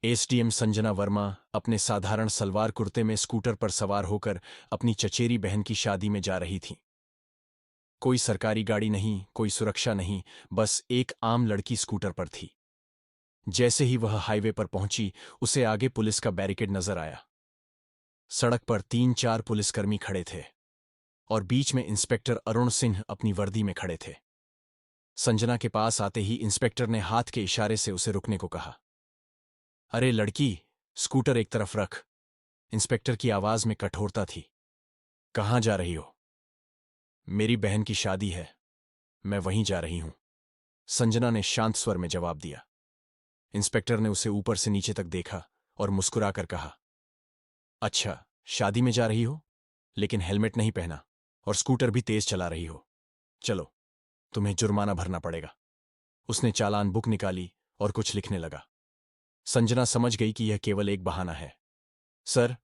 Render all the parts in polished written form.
SDM Sanjana Verma अपने साधारण सलवार कुर्ते में स्कूटर पर सवार होकर अपनी चचेरी बहन की शादी में जा रही थीं। कोई सरकारी गाड़ी नहीं, कोई सुरक्षा नहीं, बस एक आम लड़की स्कूटर पर थी। जैसे ही वह हाईवे पर पहुंची, उसे आगे पुलिस का बैरिकेड नजर आया। सड़क पर 3-4 पुलिसकर्मी खड़े थे और बीच में इंस्पेक्टर अरुण सिंह अपनी वर्दी में खड़े थे। संजना के पास आते ही इंस्पेक्टर ने हाथ के इशारे से उसे रुकने को कहा। अरे लड़की, स्कूटर एक तरफ रख। इंस्पेक्टर की आवाज में कठोरता थी। कहाँ जा रही हो? मेरी बहन की शादी है, मैं वहीं जा रही हूं, संजना ने शांत स्वर में जवाब दिया। इंस्पेक्टर ने उसे ऊपर से नीचे तक देखा और मुस्कुराकर कहा, अच्छा, शादी में जा रही हो, लेकिन हेलमेट नहीं पहना और स्कूटर भी तेज चला रही हो। चलो, तुम्हें जुर्माना भरना पड़ेगा। उसने चालान बुक निकाली और कुछ लिखने लगा। संजना समझ गई कि यह केवल एक बहाना है। सर,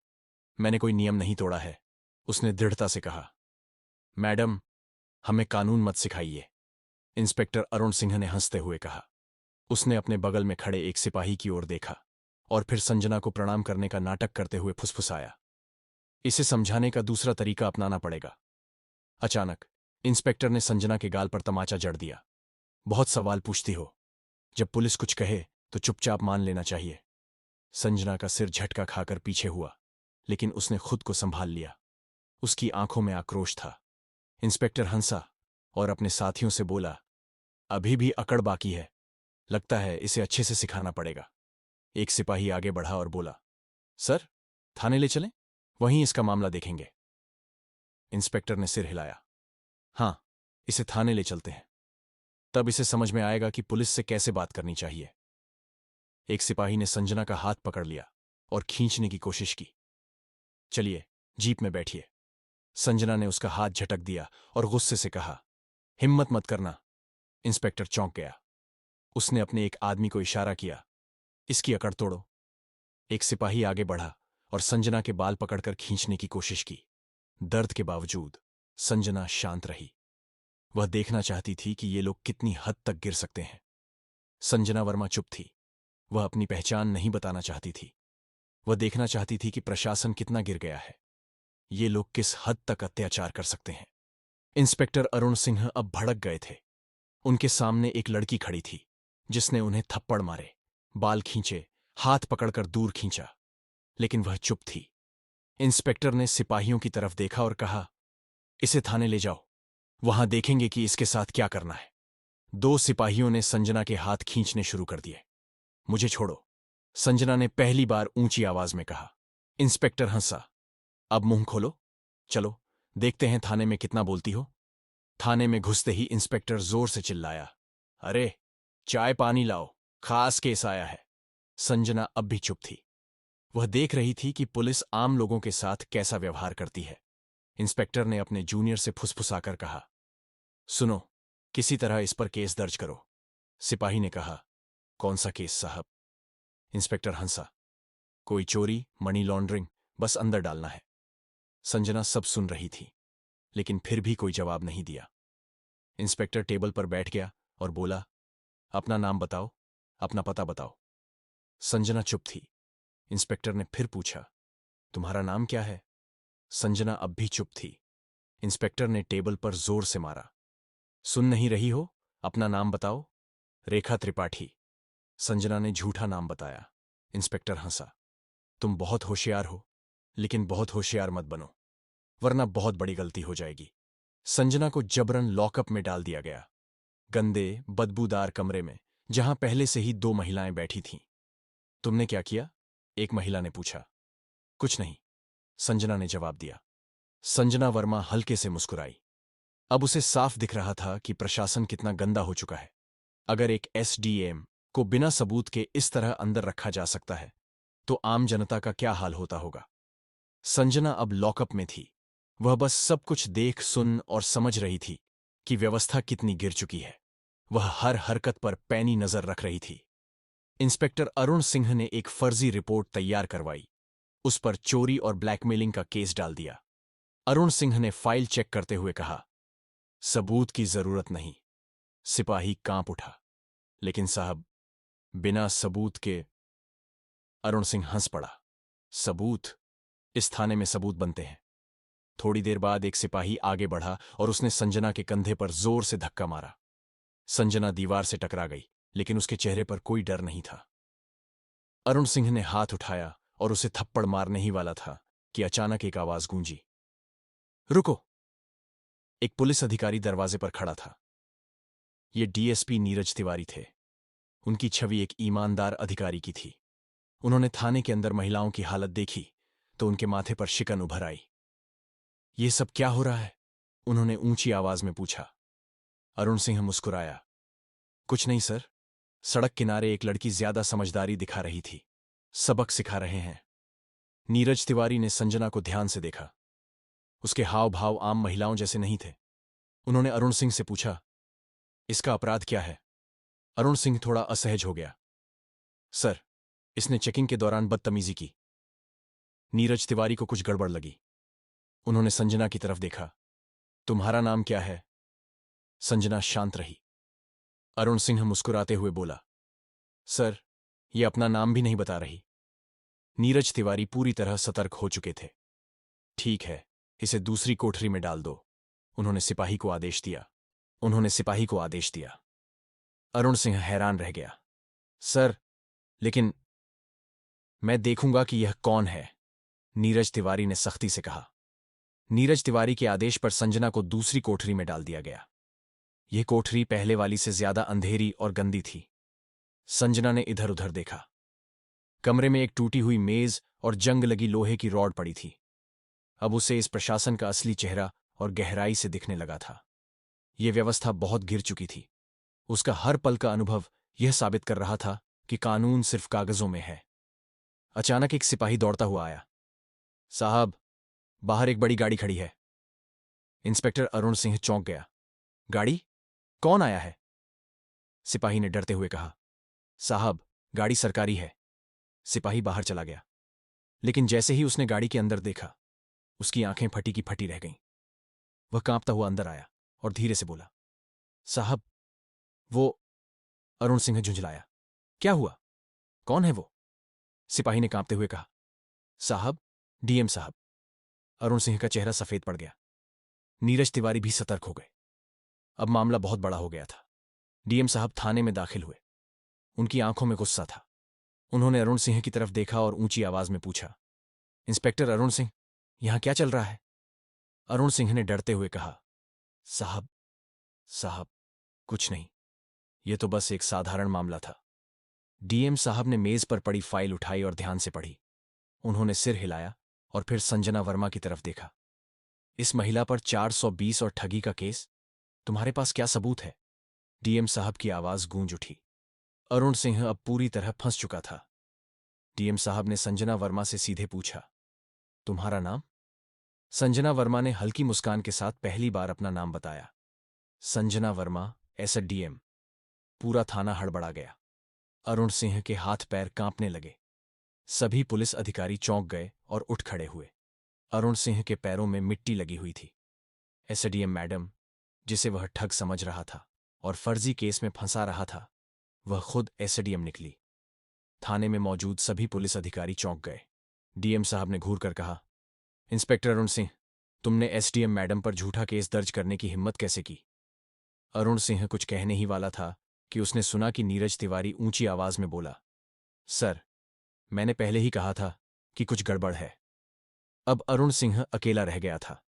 मैंने कोई नियम नहीं तोड़ा है, उसने दृढ़ता से कहा। मैडम, हमें कानून मत सिखाइए, इंस्पेक्टर अरुण सिंह ने हंसते हुए कहा। उसने अपने बगल में खड़े एक सिपाही की ओर देखा और फिर संजना को प्रणाम करने का नाटक करते हुए फुसफुसाया। इसे समझाने का दूसरा तरीका अपनाना पड़ेगा। अचानक इंस्पेक्टर ने संजना के गाल पर तमाचा जड़ दिया। बहुत सवाल पूछती हो, जब पुलिस कुछ कहे तो चुपचाप मान लेना चाहिए। संजना का सिर झटका खाकर पीछे हुआ, लेकिन उसने खुद को संभाल लिया। उसकी आंखों में आक्रोश था। इंस्पेक्टर हंसा और अपने साथियों से बोला, अभी भी अकड़ बाकी है, लगता है इसे अच्छे से सिखाना पड़ेगा। एक सिपाही आगे बढ़ा और बोला, सर, थाने ले चलें, वहीं इसका मामला देखेंगे। इंस्पेक्टर ने सिर हिलाया। हां, इसे थाने ले चलते हैं, तब इसे समझ में आएगा कि पुलिस से कैसे बात करनी चाहिए। एक सिपाही ने संजना का हाथ पकड़ लिया और खींचने की कोशिश की। चलिए, जीप में बैठिए। संजना ने उसका हाथ झटक दिया और गुस्से से कहा, हिम्मत मत करना। इंस्पेक्टर चौंक गया। उसने अपने एक आदमी को इशारा किया, इसकी अकड़ तोड़ो। एक सिपाही आगे बढ़ा और संजना के बाल पकड़कर खींचने की कोशिश की। दर्द के बावजूद संजना शांत रही। वह देखना चाहती थी कि ये लोग कितनी हद तक गिर सकते हैं। संजना वर्मा चुप थी। वह अपनी पहचान नहीं बताना चाहती थी। वह देखना चाहती थी कि प्रशासन कितना गिर गया है। ये लोग किस हद तक अत्याचार कर सकते हैं। इंस्पेक्टर अरुण सिंह अब भड़क गए थे। उनके सामने एक लड़की खड़ी थी, जिसने उन्हें थप्पड़ मारे, बाल खींचे, हाथ पकड़कर दूर खींचा, लेकिन वह चुप थी। इंस्पेक्टर ने सिपाहियों की तरफ देखा और कहा, इसे थाने ले जाओ, वहां देखेंगे कि इसके साथ क्या करना है। 2 सिपाहियों ने संजना के हाथ खींचने शुरू कर दिए। मुझे छोड़ो, संजना ने पहली बार ऊंची आवाज में कहा। इंस्पेक्टर हंसा। अब मुंह खोलो, चलो देखते हैं थाने में कितना बोलती हो। थाने में घुसते ही इंस्पेक्टर जोर से चिल्लाया, अरे, चाय पानी लाओ, खास केस आया है। संजना अब भी चुप थी। वह देख रही थी कि पुलिस आम लोगों के साथ कैसा व्यवहार करती है। इंस्पेक्टर ने अपने जूनियर से फुसफुसाकर कहा, सुनो, किसी तरह इस पर केस दर्ज करो। सिपाही ने कहा, कौन सा केस साहब? इंस्पेक्टर हंसा, कोई चोरी, मनी लॉन्ड्रिंग, बस अंदर डालना है। संजना सब सुन रही थी, लेकिन फिर भी कोई जवाब नहीं दिया। इंस्पेक्टर टेबल पर बैठ गया और बोला, अपना नाम बताओ, अपना पता बताओ। संजना चुप थी। इंस्पेक्टर ने फिर पूछा, तुम्हारा नाम क्या है? संजना अब भी चुप थी। इंस्पेक्टर ने टेबल पर जोर से मारा, सुन नहीं रही हो? अपना नाम बताओ। रेखा त्रिपाठी। संजना ने झूठा नाम बताया। इंस्पेक्टर हंसा, तुम बहुत होशियार हो, लेकिन बहुत होशियार मत बनो, वरना बहुत बड़ी गलती हो जाएगी। संजना को जबरन लॉकअप में डाल दिया गया, गंदे, बदबूदार कमरे में, जहां पहले से ही 2 महिलाएं बैठी थीं। तुमने क्या किया? एक महिला ने पूछा। कुछ नहीं, संजना ने जवाब दिया। संजना वर्मा हल्के से मुस्कुराई। अब उसे साफ दिख रहा था कि प्रशासन कितना गंदा हो चुका है। अगर एक एसडीएम को बिना सबूत के इस तरह अंदर रखा जा सकता है, तो आम जनता का क्या हाल होता होगा। संजना अब लॉकअप में थी। वह बस सब कुछ देख, सुन और समझ रही थी कि व्यवस्था कितनी गिर चुकी है। वह हर हरकत पर पैनी नजर रख रही थी। इंस्पेक्टर अरुण सिंह ने एक फर्जी रिपोर्ट तैयार करवाई, उस पर चोरी और ब्लैकमेलिंग का केस डाल दिया। अरुण सिंह ने फाइल चेक करते हुए कहा, सबूत की जरूरत नहीं। सिपाही कांप उठा, लेकिन साहब, बिना सबूत के अरुण सिंह हंस पड़ा। सबूत? इस थाने में सबूत बनते हैं। थोड़ी देर बाद एक सिपाही आगे बढ़ा और उसने संजना के कंधे पर जोर से धक्का मारा। संजना दीवार से टकरा गई, लेकिन उसके चेहरे पर कोई डर नहीं था। अरुण सिंह ने हाथ उठाया और उसे थप्पड़ मारने ही वाला था कि अचानक एक आवाज गूंजी, रुको। एक पुलिस अधिकारी दरवाजे पर खड़ा था। ये डीएसपी नीरज तिवारी थे। उनकी छवि एक ईमानदार अधिकारी की थी। उन्होंने थाने के अंदर महिलाओं की हालत देखी तो उनके माथे पर शिकन उभर आई। ये सब क्या हो रहा है? उन्होंने ऊंची आवाज में पूछा। अरुण सिंह मुस्कुराया। कुछ नहीं सर, सड़क किनारे एक लड़की ज्यादा समझदारी दिखा रही थी। सबक सिखा रहे हैं। नीरज तिवारी ने संजना को ध्यान से देखा। उसके हाव भाव आम महिलाओं जैसे नहीं थे। उन्होंने अरुण सिंह से पूछा, इसका अपराध क्या है? अरुण सिंह थोड़ा असहज हो गया। सर, इसने चेकिंग के दौरान बदतमीजी की। नीरज तिवारी को कुछ गड़बड़ लगी। उन्होंने संजना की तरफ देखा। तुम्हारा नाम क्या है? संजना शांत रही। अरुण सिंह मुस्कुराते हुए बोला, सर, यह अपना नाम भी नहीं बता रही। नीरज तिवारी पूरी तरह सतर्क हो चुके थे। ठीक है, इसे दूसरी कोठरी में डाल दो। उन्होंने सिपाही को आदेश दिया। अरुण सिंह हैरान रह गया। सर, लेकिन मैं देखूंगा कि यह कौन है, नीरज तिवारी ने सख्ती से कहा। नीरज तिवारी के आदेश पर संजना को दूसरी कोठरी में डाल दिया गया। यह कोठरी पहले वाली से ज्यादा अंधेरी और गंदी थी। संजना ने इधर उधर देखा। कमरे में एक टूटी हुई मेज और जंग लगी लोहे की रॉड पड़ी थी। अब उसे इस प्रशासन का असली चेहरा और गहराई से दिखने लगा था। यह व्यवस्था बहुत गिर चुकी थी। उसका हर पल का अनुभव यह साबित कर रहा था कि कानून सिर्फ कागजों में है। अचानक एक सिपाही दौड़ता हुआ आया। साहब, बाहर एक बड़ी गाड़ी खड़ी है। इंस्पेक्टर अरुण सिंह चौंक गया। गाड़ी? कौन आया है? सिपाही ने डरते हुए कहा। साहब, गाड़ी सरकारी है। सिपाही बाहर चला गया, लेकिन जैसे ही उसने गाड़ी के अंदर देखा, उसकी आंखें फटी की फटी रह गईं। वह कांपता हुआ अंदर आया और धीरे से बोला, साहब, वो। अरुण सिंह झुंझलाया। क्या हुआ? कौन है वो? सिपाही ने कांपते हुए कहा। साहब, डीएम साहब। अरुण सिंह का चेहरा सफेद पड़ गया। नीरज तिवारी भी सतर्क हो गए। अब मामला बहुत बड़ा हो गया था। डीएम साहब थाने में दाखिल हुए। उनकी आंखों में गुस्सा था। उन्होंने अरुण सिंह की तरफ देखा और ऊंची आवाज में पूछा, इंस्पेक्टर अरुण सिंह, यहां क्या चल रहा है? अरुण सिंह ने डरते हुए कहा, साहब, साहब, कुछ नहीं। यह तो बस एक साधारण मामला था। डीएम साहब ने मेज पर पड़ी फाइल उठाई और ध्यान से पढ़ी। उन्होंने सिर हिलाया और फिर संजना वर्मा की तरफ देखा। इस महिला पर 420 और ठगी का केस। तुम्हारे पास क्या सबूत है? डीएम साहब की आवाज गूंज उठी। अरुण सिंह अब पूरी तरह फंस चुका था। डीएम साहब ने संजना वर्मा से सीधे पूछा, तुम्हारा नाम? संजना वर्मा ने हल्की मुस्कान के साथ पहली बार अपना नाम बताया। संजना वर्मा, एसडीएम। पूरा थाना हड़बड़ा गया। अरुण सिंह के हाथ पैर कांपने लगे। सभी पुलिस अधिकारी चौंक गए और उठ खड़े हुए। अरुण सिंह के पैरों में मिट्टी लगी हुई थी। एसडीएम मैडम, जिसे वह ठग समझ रहा था और फर्जी केस में फंसा रहा था, वह खुद एसडीएम निकली। थाने में मौजूद सभी पुलिस अधिकारी चौंक गए। डीएम साहब ने घूर कर कहा, इंस्पेक्टर अरुण सिंह, तुमने एसडीएम मैडम पर झूठा केस दर्ज करने की हिम्मत कैसे की? अरुण सिंह कुछ कहने ही वाला था कि उसने सुना कि नीरज तिवारी ऊंची आवाज में बोला, सर, मैंने पहले ही कहा था कि कुछ गड़बड़ है। अब अरुण सिंह अकेला रह गया था।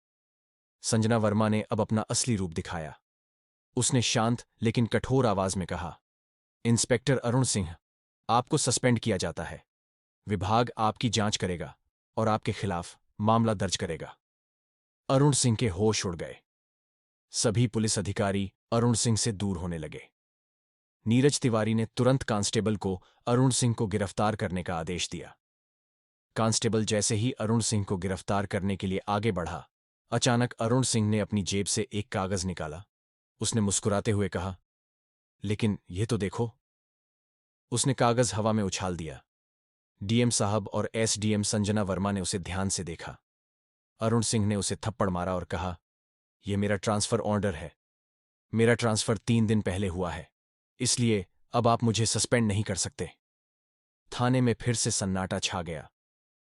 संजना वर्मा ने अब अपना असली रूप दिखाया। उसने शांत लेकिन कठोर आवाज में कहा, इंस्पेक्टर अरुण सिंह, आपको सस्पेंड किया जाता है। विभाग आपकी जांच करेगा और आपके खिलाफ मामला दर्ज करेगा। अरुण सिंह के होश उड़ गए। सभी पुलिस अधिकारी अरुण सिंह से दूर होने लगे। नीरज तिवारी ने तुरंत कांस्टेबल को अरुण सिंह को गिरफ्तार करने का आदेश दिया। कांस्टेबल जैसे ही अरुण सिंह को गिरफ्तार करने के लिए आगे बढ़ा, अचानक अरुण सिंह ने अपनी जेब से एक कागज निकाला। उसने मुस्कुराते हुए कहा, लेकिन यह तो देखो। उसने कागज हवा में उछाल दिया। डीएम साहब और एसडीएम संजना वर्मा ने उसे ध्यान से देखा। अरुण सिंह ने उसे थप्पड़ मारा और कहा, यह मेरा ट्रांसफर ऑर्डर है। मेरा ट्रांसफर 3 दिन पहले हुआ है, इसलिए अब आप मुझे सस्पेंड नहीं कर सकते। थाने में फिर से सन्नाटा छा गया।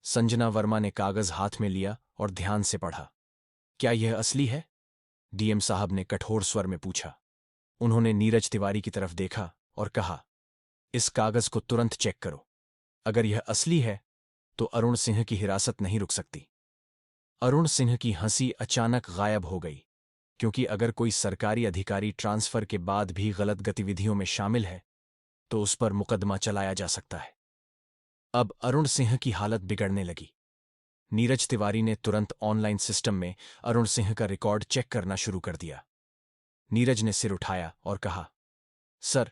संजना वर्मा ने कागज हाथ में लिया और ध्यान से पढ़ा। क्या यह असली है? डीएम साहब ने कठोर स्वर में पूछा। उन्होंने नीरज तिवारी की तरफ देखा और कहा, इस कागज को तुरंत चेक करो। अगर यह असली है तो अरुण सिंह की हिरासत नहीं रुक सकती। अरुण सिंह की हंसी अचानक गायब हो गई, क्योंकि अगर कोई सरकारी अधिकारी ट्रांसफर के बाद भी गलत गतिविधियों में शामिल है तो उस पर मुकदमा चलाया जा सकता है। अब अरुण सिंह की हालत बिगड़ने लगी। नीरज तिवारी ने तुरंत ऑनलाइन सिस्टम में अरुण सिंह का रिकॉर्ड चेक करना शुरू कर दिया। नीरज ने सिर उठाया और कहा, सर,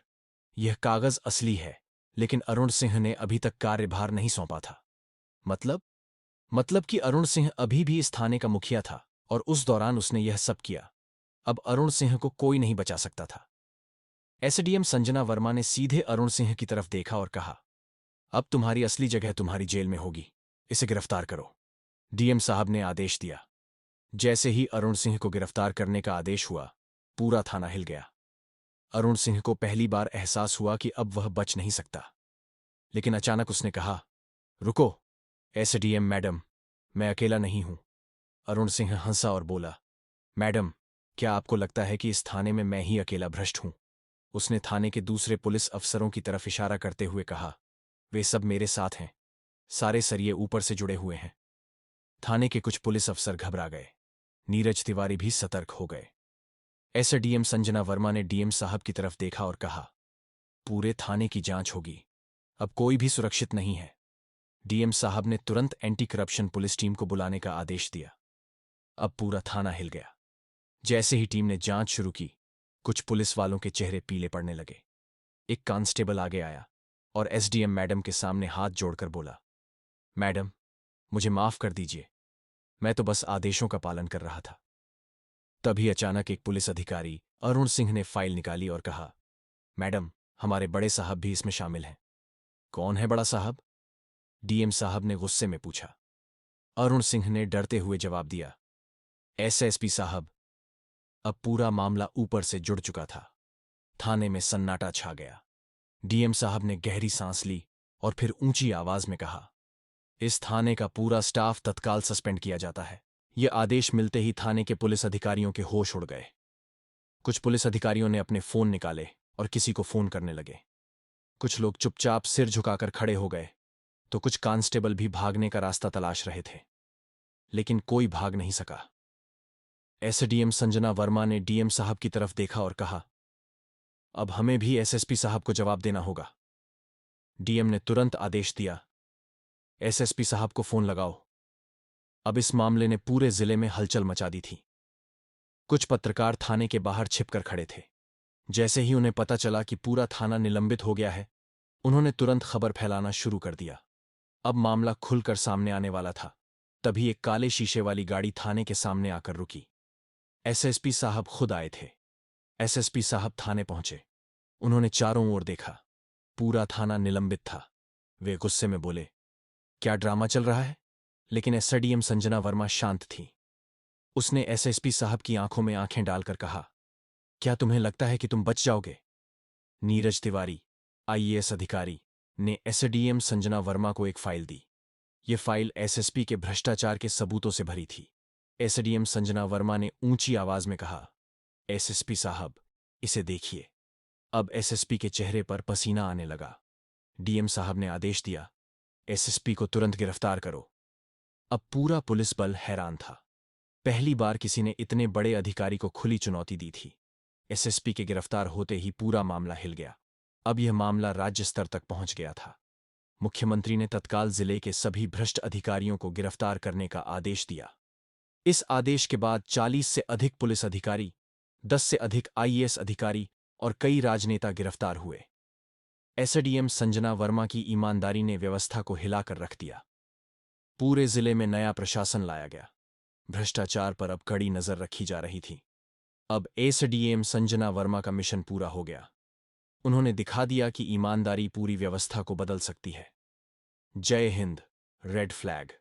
यह कागज असली है, लेकिन अरुण सिंह ने अभी तक कार्यभार नहीं सौंपा था। मतलब कि अरुण सिंह अभी भी इस थाने का मुखिया था और उस दौरान उसने यह सब किया। अब अरुण सिंह को कोई नहीं बचा सकता था। एसडीएम संजना वर्मा ने सीधे अरुण सिंह की तरफ देखा और कहा, अब तुम्हारी असली जगह तुम्हारी जेल में होगी, इसे गिरफ्तार करो। डीएम साहब ने आदेश दिया। जैसे ही अरुण सिंह को गिरफ्तार करने का आदेश हुआ, पूरा थाना हिल गया। अरुण सिंह को पहली बार एहसास हुआ कि अब वह बच नहीं सकता। लेकिन अचानक उसने कहा, रुको एसडीएम मैडम, मैं अकेला नहीं हूं। अरुण सिंह हंसा और बोला, मैडम, क्या आपको लगता है कि इस थाने में मैं ही अकेला भ्रष्ट हूं? उसने थाने के दूसरे पुलिस अफसरों की तरफ इशारा करते हुए कहा, वे सब मेरे साथ हैं, सारे सरिये ऊपर से जुड़े हुए हैं। थाने के कुछ पुलिस अफसर घबरा गए। नीरज तिवारी भी सतर्क हो गए। एसडीएम संजना वर्मा ने डीएम साहब की तरफ देखा और कहा, पूरे थाने की जांच होगी, अब कोई भी सुरक्षित नहीं है। डीएम साहब ने तुरंत एंटी करप्शन पुलिस टीम को बुलाने का आदेश दिया। अब पूरा थाना हिल गया। जैसे ही टीम ने जांच शुरू की, कुछ पुलिस वालों के चेहरे पीले पड़ने लगे। एक कांस्टेबल आगे आया और एसडीएम मैडम के सामने हाथ जोड़कर बोला, मैडम, मुझे माफ कर दीजिए, मैं तो बस आदेशों का पालन कर रहा था। तभी अचानक एक पुलिस अधिकारी अरुण सिंह ने फाइल निकाली और कहा, मैडम, हमारे बड़े साहब भी इसमें शामिल हैं। कौन है बड़ा साहब? डीएम साहब ने गुस्से में पूछा। अरुण सिंह ने डरते हुए जवाब दिया, एसएसपी साहब। अब पूरा मामला ऊपर से जुड़ चुका था। थाने में सन्नाटा छा गया। डीएम साहब ने गहरी सांस ली और फिर ऊंची आवाज में कहा, इस थाने का पूरा स्टाफ तत्काल सस्पेंड किया जाता है। यह आदेश मिलते ही थाने के पुलिस अधिकारियों के होश उड़ गए। कुछ पुलिस अधिकारियों ने अपने फोन निकाले और किसी को फोन करने लगे। कुछ लोग चुपचाप सिर झुकाकर खड़े हो गए, तो कुछ कांस्टेबल भी भागने का रास्ता तलाश रहे थे, लेकिन कोई भाग नहीं सका। एसडीएम संजना वर्मा ने डीएम साहब की तरफ देखा और कहा, अब हमें भी एसएसपी साहब को जवाब देना होगा। डीएम ने तुरंत आदेश दिया, एसएसपी साहब को फोन लगाओ। अब इस मामले ने पूरे जिले में हलचल मचा दी थी। कुछ पत्रकार थाने के बाहर छिपकर खड़े थे। जैसे ही उन्हें पता चला कि पूरा थाना निलंबित हो गया है, उन्होंने तुरंत खबर फैलाना शुरू कर दिया। अब मामला खुलकर सामने आने वाला था। तभी एक काले शीशे वाली गाड़ी थाने के सामने आकर रुकी। एसएसपी साहब खुद आए थे। एसएसपी साहब थाने पहुंचे। उन्होंने चारों ओर देखा। पूरा थाना निलंबित था। वे गुस्से में बोले, क्या ड्रामा चल रहा है? लेकिन एसडीएम संजना वर्मा शांत थी। उसने एसएसपी साहब की आंखों में आंखें डालकर कहा, क्या तुम्हें लगता है कि तुम बच जाओगे? नीरज तिवारी, आईएएस अधिकारी, ने एसडीएम संजना वर्मा को एक फाइल दी। ये फाइल एसएसपी के भ्रष्टाचार के सबूतों से भरी थी। एसडीएम संजना वर्मा ने ऊंची आवाज में कहा, एसएसपी साहब, इसे देखिए। अब एसएसपी के चेहरे पर पसीना आने लगा। डीएम साहब ने आदेश दिया, एसएसपी को तुरंत गिरफ्तार करो। अब पूरा पुलिस बल हैरान था। पहली बार किसी ने इतने बड़े अधिकारी को खुली चुनौती दी थी। एसएसपी के गिरफ्तार होते ही पूरा मामला हिल गया। अब यह मामला राज्य स्तर तक पहुंच गया था। मुख्यमंत्री ने तत्काल जिले के सभी भ्रष्ट अधिकारियों को गिरफ्तार करने का आदेश दिया। इस आदेश के बाद 40 से अधिक पुलिस अधिकारी, 10 से अधिक आईएएस अधिकारी और कई राजनेता गिरफ्तार हुए। एसडीएम संजना वर्मा की ईमानदारी ने व्यवस्था को हिलाकर रख दिया। पूरे जिले में नया प्रशासन लाया गया। भ्रष्टाचार पर अब कड़ी नजर रखी जा रही थी। अब एसडीएम संजना वर्मा का मिशन पूरा हो गया। उन्होंने दिखा दिया कि ईमानदारी पूरी व्यवस्था को बदल सकती है। जय हिंद। Red flag.